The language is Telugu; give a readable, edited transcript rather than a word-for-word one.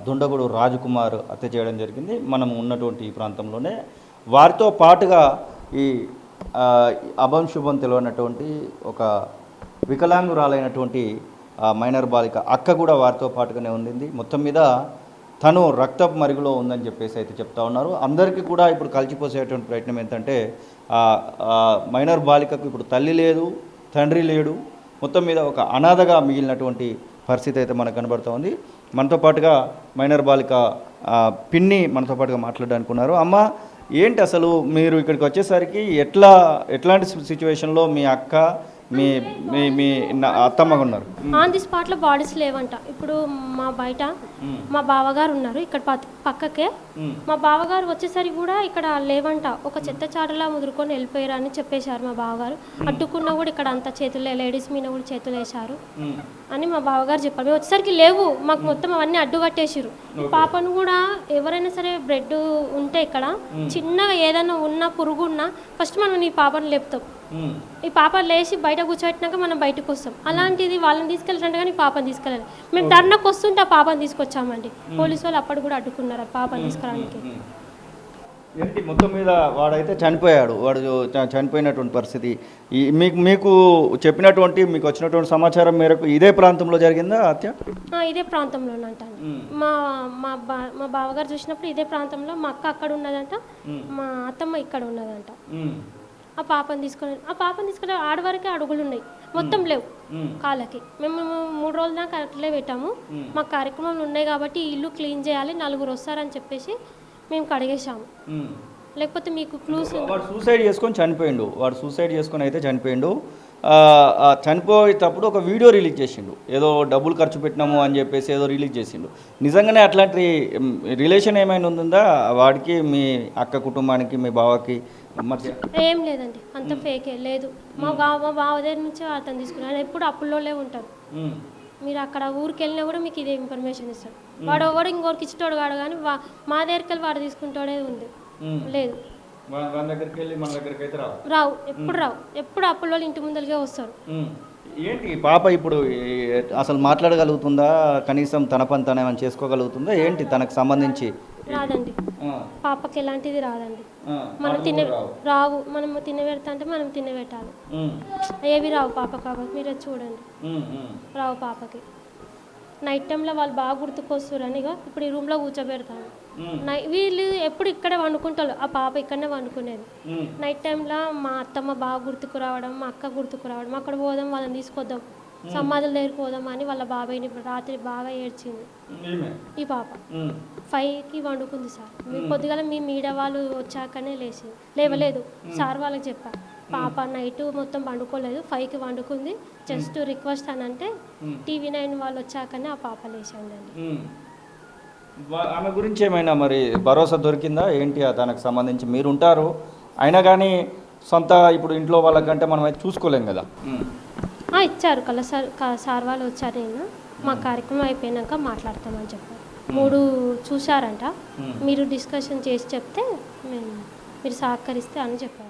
దుండగుడు రాజకుమార్ హత్య చేయడం జరిగింది. మనం ఉన్నటువంటి ఈ ప్రాంతంలోనే వారితో పాటుగా ఈ అభం శుభం తెలియనటువంటి ఒక వికలాంగురాలైనటువంటి మైనర్ బాలిక అక్క కూడా వారితో పాటుగానే ఉంది. మొత్తం మీద తను రక్తపు మరుగులో ఉందని చెప్పేసి అయితే చెప్తా ఉన్నారు. అందరికీ కూడా ఇప్పుడు కలిసిపోసేటువంటి ప్రయత్నం ఏంటంటే మైనర్ బాలికకు ఇప్పుడు తల్లి లేదు, తండ్రి లేడు, మొత్తం మీద ఒక అనాథగా మిగిలినటువంటి పరిస్థితి అయితే మనకు కనబడుతూ ఉంది. మనతో పాటుగా మైనర్ బాలిక పిన్ని మనతో పాటుగా మాట్లాడడానికి ఉన్నారు. అమ్మ, ఏంటి అసలు మీరు ఇక్కడికి వచ్చేసరికి ఎట్లాంటి సిచ్యువేషన్లో మీ అక్క మీ మీ మీ అత్తమ్మ ఉన్నారు? ఆన్ ది స్పాట్లో బాడీస్ లేవంట. ఇప్పుడు మా బయట మా బావగారు ఉన్నారు, ఇక్కడ పక్కకే. మా బావగారు వచ్చేసరికి కూడా ఇక్కడ లేవంట. ఒక చెత్త చాటలా ముదురుకొని వెళ్ళిపోయారు అని చెప్పేశారు మా బావగారు. అడ్డుకున్నా కూడా ఇక్కడ అంతా చేతులు, లేడీస్ మీద కూడా చేతులు వేశారు అని మా బావగారు చెప్పారు. మేము వచ్చేసరికి లేవు, మాకు మొత్తం అవన్నీ అడ్డుకట్టేసారు. పాపను కూడా ఎవరైనా సరే బ్రెడ్ ఉంటే ఇక్కడ చిన్నగా ఏదైనా ఉన్నా పురుగు ఉన్నా ఫస్ట్ మనం ఈ పాపను లేపుతాం. ఈ పాప లేచి బయట కూర్చోబెట్టినాక మనం బయటకు వస్తాం. అలాంటిది వాళ్ళని తీసుకెళ్ళారంటే కానీ పాపని తీసుకెళ్ళాలి. మేము ధర్నాకు వస్తుంటే ఆ పాపని తీసుకొచ్చామండి. పోలీసు వాళ్ళు అప్పుడు కూడా అడ్డుకున్నారు ఆ పాపని తీసుకురావడానికి. ఏంటి మొత్తం మీద వాడైతే చనిపోయాడు, వాడు చనిపోయినటువంటి పరిస్థితి మీకు చెప్పినటువంటి మీకు వచ్చినటువంటి సమాచారం మేరకు ఇదే ప్రాంతంలో జరిగిందా హత్య? ఇదే ప్రాంతంలోనే అంటాను. మా మా మా బావగారు చూసినప్పుడు ఇదే ప్రాంతంలో మా అక్క అక్కడ ఉన్నదంట, మా అత్తమ్మ ఇక్కడ ఉన్నదంట. ఆ పాపని తీసుకుని ఆడవరకే అడుగులు ఉన్నాయి, మొత్తం లేవు కాళ్ళకి. మేము 3 రోజుల దాకా అట్లే పెట్టాము. మా కార్యక్రమాలు ఉన్నాయి కాబట్టి ఇల్లు క్లీన్ చేయాలి, 4 వస్తారని చెప్పేసి మేము కడిగేసాము. లేకపోతే మీకు క్లూస్. వాడు సూసైడ్ చేసుకొని అయితే చనిపోయిండు. చనిపోయేటప్పుడు ఒక వీడియో రిలీజ్ చేసిండు, ఏదో డబ్బులు ఖర్చు పెట్టినాము అని చెప్పేసి ఏదో రిలీజ్ చేసిండు. నిజంగానే అట్లాంటి రిలేషన్ ఏమైనా ఉందా వాడికి, మీ అక్క కుటుంబానికి, మీ బావకి మధ్య? ఏం లేదండి, అంత ఫేకే లేదు. మా బావ దగ్గర నుంచి అతను తీసుకున్నాడు. ఎప్పుడు అప్పుల్లోనే ఉంటారు. మీరు అక్కడ ఊరికి వెళ్ళినా కూడా మీకు ఇదే ఇన్ఫర్మేషన్ ఇస్తాడు. వాడు ఒకడు ఇంకోరికి ఇచ్చేటోడు కాడు, కానీ మా దగ్గరికి వెళ్ళి వాడు తీసుకుంటాడే ఉంది. లేదు, రావు, ఎప్పుడు అప్పుల్లో ఇంటి ముందరికే వస్తారు. ఏంటి పాప ఇప్పుడు అసలు మాట్లాడగలుగుతుందా? కనీసం తన పని తన ఏమైనా చేసుకోగలుగుతుందా? ఏంటి తనకు సంబంధించి? రాదండి, పాపకి ఎలాంటిది రాదండి. మనం రావు, మనం తినబెడతా అంటే మనం తినబెట్టాలి. ఏవి రావు పాప కాబట్టి మీరు చూడండి, రావు పాపకి. నైట్ టైంలో వాళ్ళు బాగా గుర్తుకొస్తారని ఇప్పుడు ఈ రూమ్లో కూర్చోబెడతాను. వీళ్ళు ఎప్పుడు ఇక్కడే వండుకుంటారు, ఆ పాప ఇక్కడనే వండుకునేది. నైట్ టైంలో మా అత్తమ్మ బాగా గుర్తుకు రావడం, మా అక్క గుర్తుకు రావడం, అక్కడ పోదాం వాళ్ళని తీసుకొద్దాం, సమాధుల దగ్గరికి పోదాం అని వాళ్ళ బాబాయ్ని రాత్రి బాగా ఏడ్చింది. ఈ పాప 5కి వండుకుంది సార్. కొద్దిగా మీ మీడియా వాళ్ళు వచ్చాకనే లేవలేదు సార్ వాళ్ళకి చెప్పా. పాప నైట్ మొత్తం వండుకోలేదు, 5కి వండుకుంది. జస్ట్ రిక్వెస్ట్ అని అంటే TV9 వాళ్ళు వచ్చాకనే ఆ పాప లేచిందండి. ఆమె గురించి ఏమైనా మరి భరోసా దొరికిందా ఏంటి? దానికి సంబంధించి మీరు ఉంటారు అయినా కానీ సొంత ఇప్పుడు ఇంట్లో వాళ్ళకంటే మనం అయితే చూసుకోలేం కదా. ఇచ్చారు సార్ వాళ్ళు వచ్చారు. నేను మా కార్యక్రమం అయిపోయినాక మాట్లాడతామని చెప్పారు. 3 చూశారంట, మీరు డిస్కషన్ చేసి చెప్తే మీరు సహకరిస్తే అని చెప్పారు.